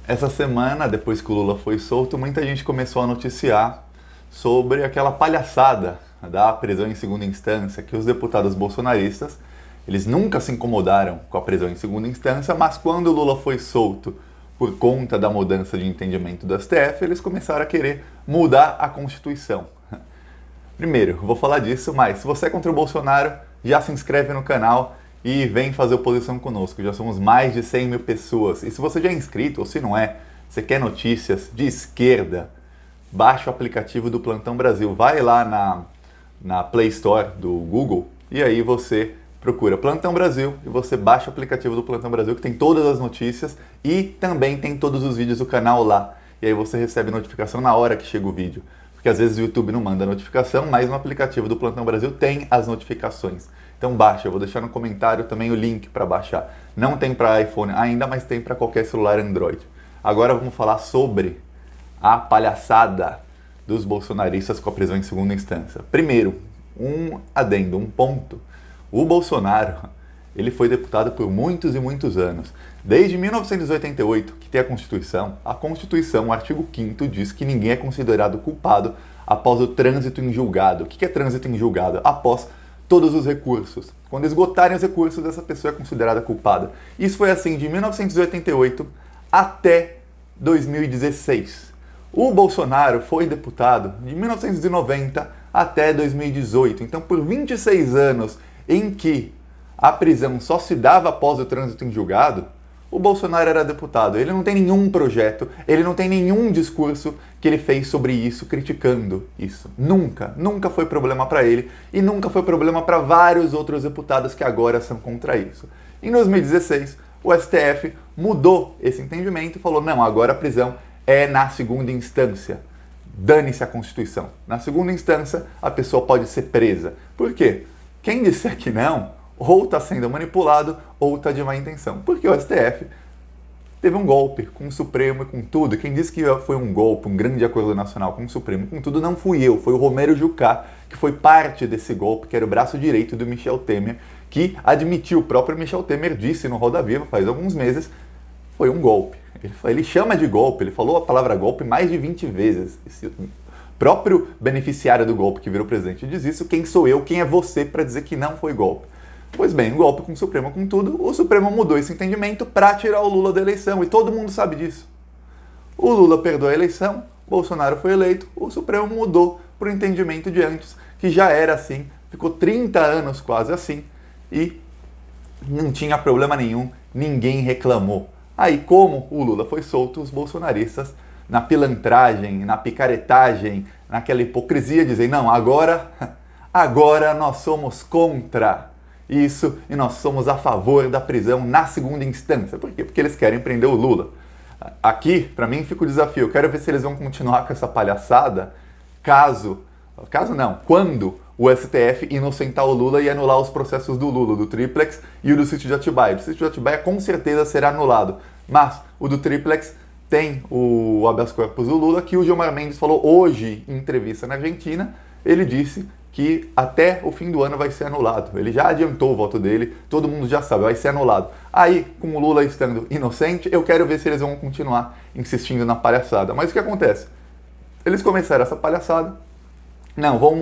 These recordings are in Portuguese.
Essa semana, depois que o Lula foi solto, muita gente começou a noticiar sobre aquela palhaçada da prisão em segunda instância, que os deputados bolsonaristas, eles nunca se incomodaram com a prisão em segunda instância, mas quando o Lula foi solto por conta da mudança de entendimento do STF, eles começaram a querer mudar a Constituição. Primeiro, vou falar disso, mas se você é contra o Bolsonaro, já se inscreve no canal e vem fazer oposição conosco. Já somos mais de 100 mil pessoas. E se você já é inscrito, ou se não é, você quer notícias de esquerda, baixa o aplicativo do Plantão Brasil. Vai lá na Play Store do Google e aí você procura Plantão Brasil e você baixa o aplicativo do Plantão Brasil que tem todas as notícias e também tem todos os vídeos do canal lá. E aí você recebe notificação na hora que chega o vídeo. Porque às vezes o YouTube não manda notificação, mas no aplicativo do Plantão Brasil tem as notificações. Então baixa, eu vou deixar no comentário também o link para baixar. Não tem para iPhone ainda, mas tem para qualquer celular Android. Agora vamos falar sobre a palhaçada dos bolsonaristas com a prisão em segunda instância. Primeiro, um adendo, um ponto. O Bolsonaro, ele foi deputado por muitos e muitos anos. Desde 1988, que tem a Constituição, o artigo 5º diz que ninguém é considerado culpado após o trânsito em julgado. O que é trânsito em julgado? Após todos os recursos. Quando esgotarem os recursos, essa pessoa é considerada culpada. Isso foi assim de 1988 até 2016. O Bolsonaro foi deputado de 1990 até 2018. Então, por 26 anos em que a prisão só se dava após o trânsito em julgado, o Bolsonaro era deputado. Ele não tem nenhum projeto, ele não tem nenhum discurso que ele fez sobre isso, criticando isso. Nunca foi problema para ele e nunca foi problema para vários outros deputados que agora são contra isso. Em 2016, o STF mudou esse entendimento e falou: não, agora a prisão é na segunda instância. Dane-se a Constituição. Na segunda instância, a pessoa pode ser presa. Por quê? Quem disser que não, ou está sendo manipulado, ou está de má intenção. Porque o STF teve um golpe com o Supremo e com tudo. Quem disse que foi um golpe, um grande acordo nacional com o Supremo e com tudo, não fui eu. Foi o Romero Jucá, que foi parte desse golpe, que era o braço direito do Michel Temer, que admitiu, o próprio Michel Temer disse no Roda Viva, faz alguns meses, foi um golpe. Ele chama de golpe, ele falou a palavra golpe mais de 20 vezes. Esse próprio beneficiário do golpe que virou presidente diz isso. Quem sou eu, quem é você para dizer que não foi golpe? Pois bem, um golpe com o Supremo, com tudo, o Supremo mudou esse entendimento para tirar o Lula da eleição, e todo mundo sabe disso. O Lula perdeu a eleição, Bolsonaro foi eleito, o Supremo mudou para o entendimento de antes, que já era assim, ficou 30 anos quase assim, e não tinha problema nenhum, ninguém reclamou. Aí, como o Lula foi solto, os bolsonaristas, na pilantragem, na picaretagem, naquela hipocrisia, dizem: não, agora nós somos contra isso e nós somos a favor da prisão na segunda instância. Por quê? Porque eles querem prender o Lula. Aqui, para mim, fica o desafio. Eu quero ver se eles vão continuar com essa palhaçada quando o STF inocentar o Lula e anular os processos do Lula, do Triplex e o do sítio de Atibaia. O sítio de Atibaia com certeza será anulado, mas o do Triplex tem o habeas corpus do Lula, que o Gilmar Mendes falou hoje em entrevista na Argentina. Ele disse que até o fim do ano vai ser anulado. Ele já adiantou o voto dele, todo mundo já sabe, vai ser anulado. Aí, com o Lula estando inocente, eu quero ver se eles vão continuar insistindo na palhaçada. Mas o que acontece? Eles começaram essa palhaçada. Não, vamos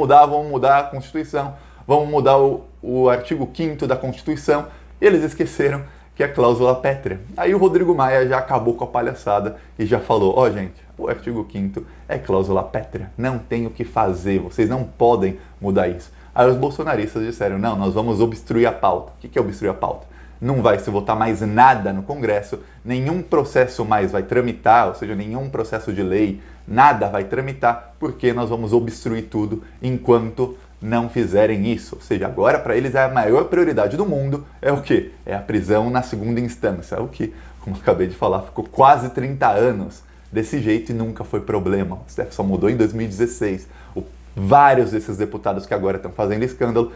mudar a Constituição, vamos mudar o artigo 5º da Constituição, e eles esqueceram que é a cláusula pétrea. Aí o Rodrigo Maia já acabou com a palhaçada e já falou: ó, gente, o artigo 5º é cláusula pétrea, não tem o que fazer, vocês não podem mudar isso. Aí os bolsonaristas disseram: não, nós vamos obstruir a pauta. O que é obstruir a pauta? Não vai se votar mais nada no Congresso, nenhum processo mais vai tramitar, ou seja, nenhum processo de lei, nada vai tramitar, porque nós vamos obstruir tudo enquanto não fizerem isso. Ou seja, agora para eles a maior prioridade do mundo é o quê? É a prisão na segunda instância. O que, como eu acabei de falar, ficou quase 30 anos desse jeito e nunca foi problema. O STF só mudou em 2016. Vários desses deputados que agora estão fazendo escândalo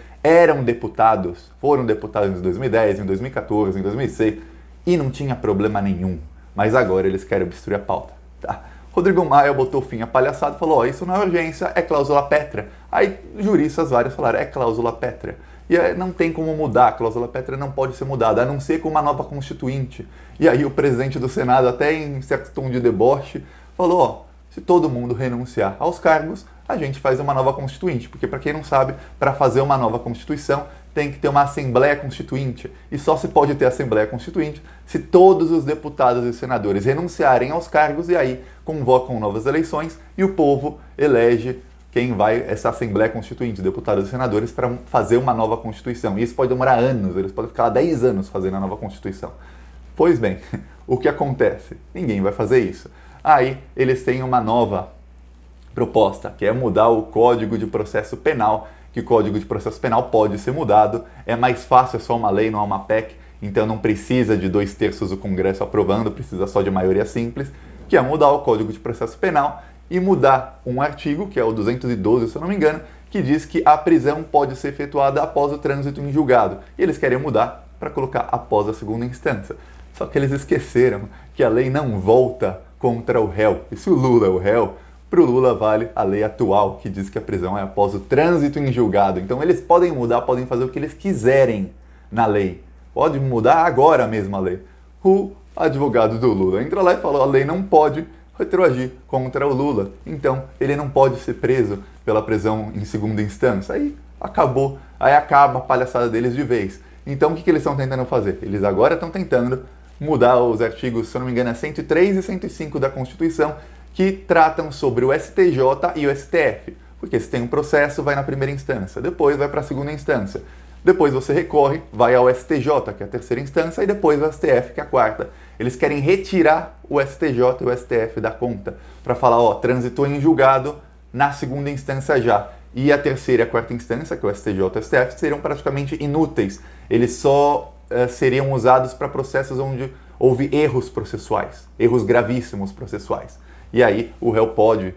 foram deputados em 2010, em 2014, em 2006 e não tinha problema nenhum. Mas agora eles querem obstruir a pauta. Tá? Rodrigo Maia botou fim à palhaçada e falou: ó, isso não é urgência, é cláusula pétrea. Aí juristas vários falaram: é cláusula pétrea. E não tem como mudar, a cláusula pétrea não pode ser mudada, a não ser com uma nova constituinte. E aí o presidente do Senado, até em certo tom de deboche, falou, ó, se todo mundo renunciar aos cargos, a gente faz uma nova constituinte. Porque, para quem não sabe, para fazer uma nova constituição, tem que ter uma Assembleia Constituinte. E só se pode ter Assembleia Constituinte se todos os deputados e senadores renunciarem aos cargos e aí convocam novas eleições e o povo elege quem vai, essa Assembleia Constituinte, deputados e senadores, para fazer uma nova Constituição. E isso pode demorar anos, eles podem ficar 10 anos fazendo a nova Constituição. Pois bem, o que acontece? Ninguém vai fazer isso. Aí eles têm uma nova proposta, que é mudar o Código de Processo Penal, que o Código de Processo Penal pode ser mudado, é mais fácil, é só uma lei, não é uma PEC, então não precisa de 2/3 do Congresso aprovando, precisa só de maioria simples, que é mudar o Código de Processo Penal e mudar um artigo, que é o 212, se eu não me engano, que diz que a prisão pode ser efetuada após o trânsito em julgado. E eles querem mudar para colocar após a segunda instância. Só que eles esqueceram que a lei não volta contra o réu. E se o Lula é o réu, para o Lula vale a lei atual, que diz que a prisão é após o trânsito em julgado. Então eles podem mudar, podem fazer o que eles quiserem na lei. Pode mudar agora mesmo a lei. O advogado do Lula entra lá e falou, a lei não pode retroagir contra o Lula. Então ele não pode ser preso pela prisão em segunda instância. Aí acabou, aí acaba a palhaçada deles de vez. Então o que eles estão tentando fazer? Eles agora estão tentando mudar os artigos, se eu não me engano, é 103 e 105 da Constituição, que tratam sobre o STJ e o STF. Porque se tem um processo, vai na primeira instância, depois vai para a segunda instância. Depois você recorre, vai ao STJ, que é a terceira instância, e depois ao STF, que é a quarta. Eles querem retirar o STJ e o STF da conta, para falar, ó, transitou em julgado na segunda instância já. E a terceira e a quarta instância, que é o STJ e o STF, seriam praticamente inúteis. Eles só seriam usados para processos onde houve erros processuais, erros gravíssimos processuais. E aí o réu pode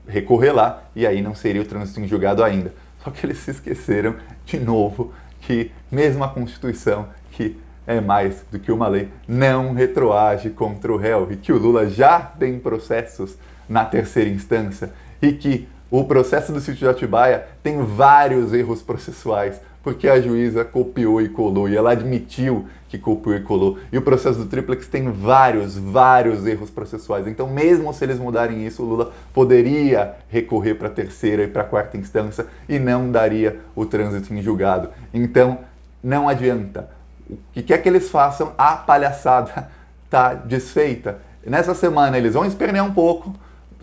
recorrer lá, e aí não seria o trânsito em julgado ainda. Só que eles se esqueceram, de novo, que mesmo a Constituição, que é mais do que uma lei, não retroage contra o réu, e que o Lula já tem processos na terceira instância, e que o processo do sítio de Atibaia tem vários erros processuais, porque a juíza copiou e colou, e ela admitiu que copiou e colou. E o processo do Tríplex tem vários erros processuais. Então, mesmo se eles mudarem isso, o Lula poderia recorrer para a terceira e para a quarta instância e não daria o trânsito em julgado. Então, não adianta. O que quer que eles façam, a palhaçada está desfeita. Nessa semana, eles vão espernear um pouco.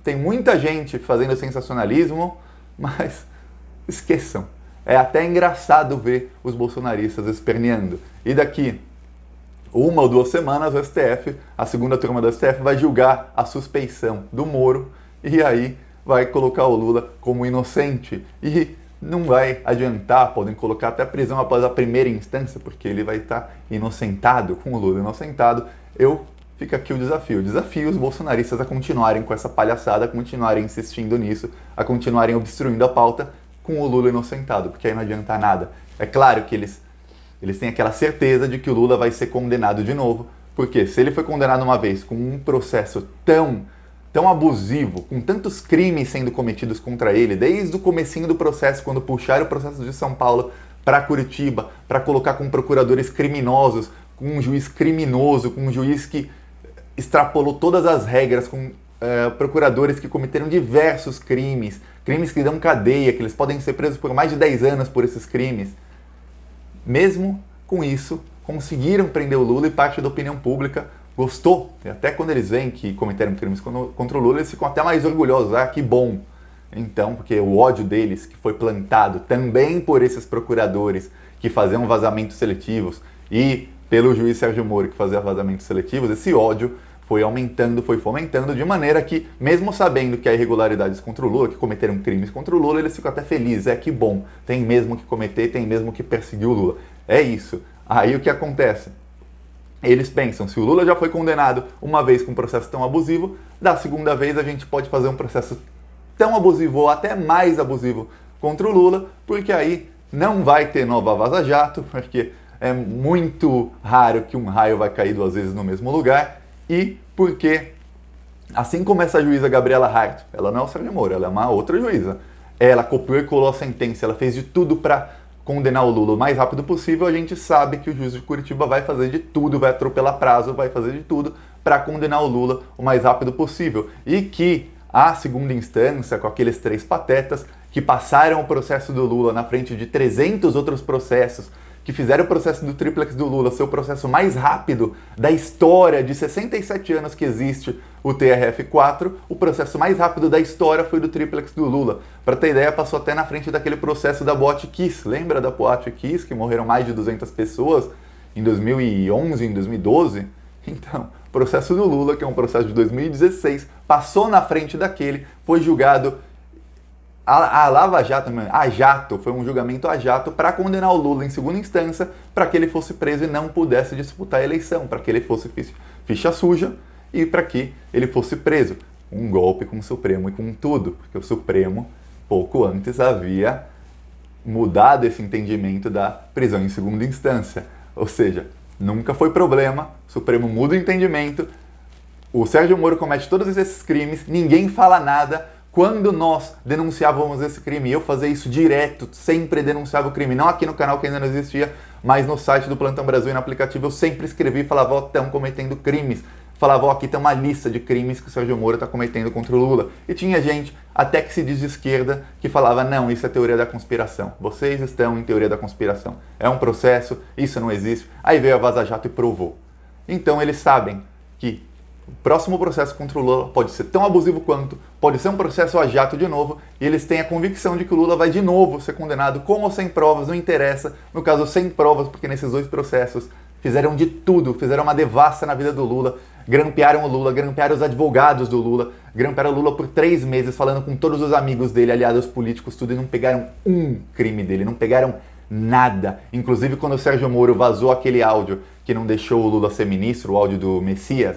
Tem muita gente fazendo sensacionalismo, mas esqueçam. É até engraçado ver os bolsonaristas esperneando. E daqui 1 ou 2 semanas, o STF, a segunda turma do STF, vai julgar a suspeição do Moro e aí vai colocar o Lula como inocente. E não vai adiantar, podem colocar até prisão após a primeira instância, porque ele vai estar inocentado, com o Lula inocentado. Fica aqui o desafio. Desafio os bolsonaristas a continuarem com essa palhaçada, a continuarem insistindo nisso, a continuarem obstruindo a pauta com o Lula inocentado, porque aí não adianta nada. É claro que eles têm aquela certeza de que o Lula vai ser condenado de novo, porque se ele foi condenado uma vez com um processo tão abusivo, com tantos crimes sendo cometidos contra ele, desde o comecinho do processo, quando puxaram o processo de São Paulo para Curitiba, para colocar com procuradores criminosos, com um juiz criminoso, com um juiz que extrapolou todas as regras, com procuradores que cometeram diversos crimes que dão cadeia, que eles podem ser presos por mais de 10 anos por esses crimes. Mesmo com isso, conseguiram prender o Lula e parte da opinião pública gostou. E até quando eles veem que cometeram crimes contra o Lula, eles ficam até mais orgulhosos. Ah, que bom! Então, porque o ódio deles, que foi plantado também por esses procuradores que faziam vazamentos seletivos e pelo juiz Sérgio Moro, que fazia vazamentos seletivos, esse ódio foi aumentando, foi fomentando, de maneira que, mesmo sabendo que há irregularidades contra o Lula, que cometeram crimes contra o Lula, eles ficam até felizes. É que bom, tem mesmo que cometer, tem mesmo que perseguir o Lula. É isso. Aí o que acontece? Eles pensam, se o Lula já foi condenado uma vez com um processo tão abusivo, da segunda vez a gente pode fazer um processo tão abusivo ou até mais abusivo contra o Lula, porque aí não vai ter nova Vaza Jato, porque é muito raro que um raio vai cair 2 vezes no mesmo lugar, e porque, assim como essa juíza Gabriela Hart, ela não é o Sérgio Moro, ela é uma outra juíza, ela copiou e colou a sentença, ela fez de tudo para condenar o Lula o mais rápido possível, a gente sabe que o juiz de Curitiba vai fazer de tudo, vai atropelar prazo, vai fazer de tudo para condenar o Lula o mais rápido possível. E que a segunda instância, com aqueles 3 patetas que passaram o processo do Lula na frente de 300 outros processos, que fizeram o processo do tríplex do Lula ser o processo mais rápido da história de 67 anos que existe o TRF4, o processo mais rápido da história foi do tríplex do Lula. Para ter ideia, passou até na frente daquele processo da Boate Kiss. Lembra da Boate Kiss, que morreram mais de 200 pessoas em 2011, em 2012? Então, o processo do Lula, que é um processo de 2016, passou na frente daquele, foi julgado a Lava Jato, a jato, foi um julgamento a jato para condenar o Lula em segunda instância, para que ele fosse preso e não pudesse disputar a eleição, para que ele fosse ficha suja e para que ele fosse preso. Um golpe com o Supremo e com tudo, porque o Supremo, pouco antes, havia mudado esse entendimento da prisão em segunda instância. Ou seja, nunca foi problema, o Supremo muda o entendimento, o Sérgio Moro comete todos esses crimes, ninguém fala nada. Quando nós denunciávamos esse crime, eu fazia isso direto, sempre denunciava o crime, não aqui no canal que ainda não existia, mas no site do Plantão Brasil e no aplicativo eu sempre escrevi e falava, ó, estão cometendo crimes. Falava, ó, aqui tem uma lista de crimes que o Sérgio Moro está cometendo contra o Lula. E tinha gente, até que se diz de esquerda, que falava, não, isso é teoria da conspiração. Vocês estão em teoria da conspiração. É um processo, isso não existe. Aí veio a Vaza Jato e provou. Então eles sabem que o próximo processo contra o Lula pode ser tão abusivo quanto, pode ser um processo a jato de novo, e eles têm a convicção de que o Lula vai de novo ser condenado com ou sem provas, não interessa, no caso sem provas, porque nesses 2 processos fizeram de tudo, fizeram uma devassa na vida do Lula, grampearam o Lula, grampearam os advogados do Lula, grampearam o Lula por 3 meses, falando com todos os amigos dele, aliados políticos, tudo, e não pegaram um crime dele, não pegaram nada. Inclusive quando o Sérgio Moro vazou aquele áudio que não deixou o Lula ser ministro, o áudio do Messias,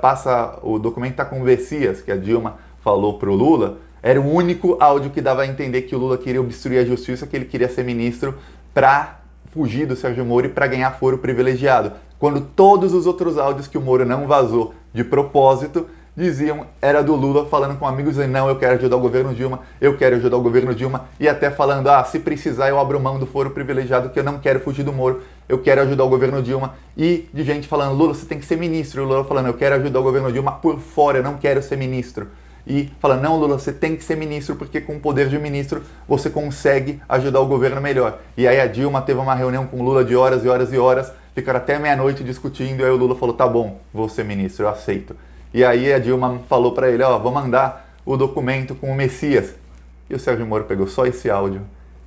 passa, o documento tá com o Messias, que a Dilma falou pro Lula, era o único áudio que dava a entender que o Lula queria obstruir a justiça, que ele queria ser ministro para fugir do Sérgio Moro e para ganhar foro privilegiado. Quando todos os outros áudios que o Moro não vazou de propósito, diziam, era do Lula falando com amigos, dizendo, não, eu quero ajudar o governo Dilma, eu quero ajudar o governo Dilma, e até falando, se precisar eu abro mão do foro privilegiado, que eu não quero fugir do Moro, eu quero ajudar o governo Dilma, e de gente falando, Lula, você tem que ser ministro, e o Lula falando, eu quero ajudar o governo Dilma por fora, eu não quero ser ministro. E falando, não, Lula, você tem que ser ministro, porque com o poder de ministro você consegue ajudar o governo melhor. E aí a Dilma teve uma reunião com o Lula de horas e horas e horas, ficaram até meia-noite discutindo, e aí o Lula falou, tá bom, vou ser ministro, eu aceito. E aí a Dilma falou para ele, vou mandar o documento com o Messias. E o Sérgio Moro pegou só esse áudio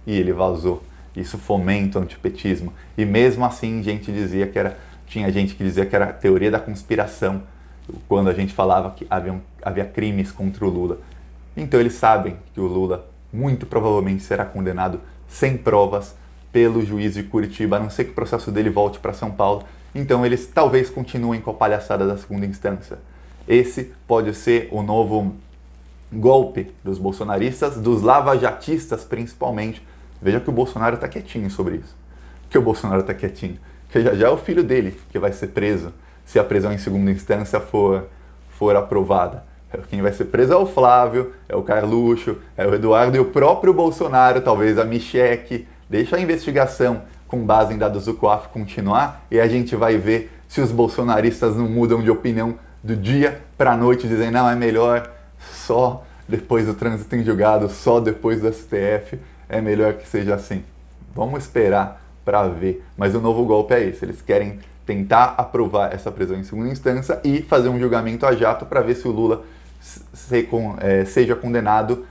e ele vazou. Isso fomenta o antipetismo. E mesmo assim tinha gente que dizia que era teoria da conspiração, quando a gente falava que havia crimes contra o Lula. Então eles sabem que o Lula muito provavelmente será condenado sem provas pelo juiz de Curitiba, a não ser que o processo dele volte para São Paulo. Então eles talvez continuem com a palhaçada da segunda instância. Esse pode ser o novo golpe dos bolsonaristas, dos lavajatistas principalmente. Veja que o Bolsonaro está quietinho sobre isso. Por que o Bolsonaro está quietinho? Porque já é o filho dele que vai ser preso se a prisão em segunda instância for aprovada. Quem vai ser preso é o Flávio, é o Carluxo, é o Eduardo e o próprio Bolsonaro, talvez a Michelle. Deixa a investigação com base em dados do COAF continuar e a gente vai ver se os bolsonaristas não mudam de opinião do dia para a noite, dizem, não, é melhor só depois do trânsito em julgado, só depois do STF, é melhor que seja assim. Vamos esperar para ver. Mas o novo golpe é esse, eles querem tentar aprovar essa prisão em segunda instância e fazer um julgamento a jato para ver se o Lula seja condenado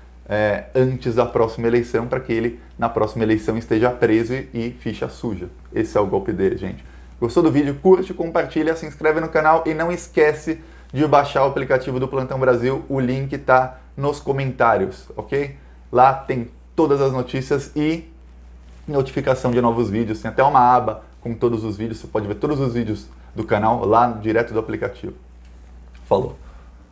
antes da próxima eleição, para que ele, na próxima eleição, esteja preso e ficha suja. Esse é o golpe dele, gente. Gostou do vídeo? Curte, compartilha, se inscreve no canal e não esquece de baixar o aplicativo do Plantão Brasil. O link está nos comentários, ok? Lá tem todas as notícias e notificação de novos vídeos. Tem até uma aba com todos os vídeos. Você pode ver todos os vídeos do canal lá direto do aplicativo. Falou!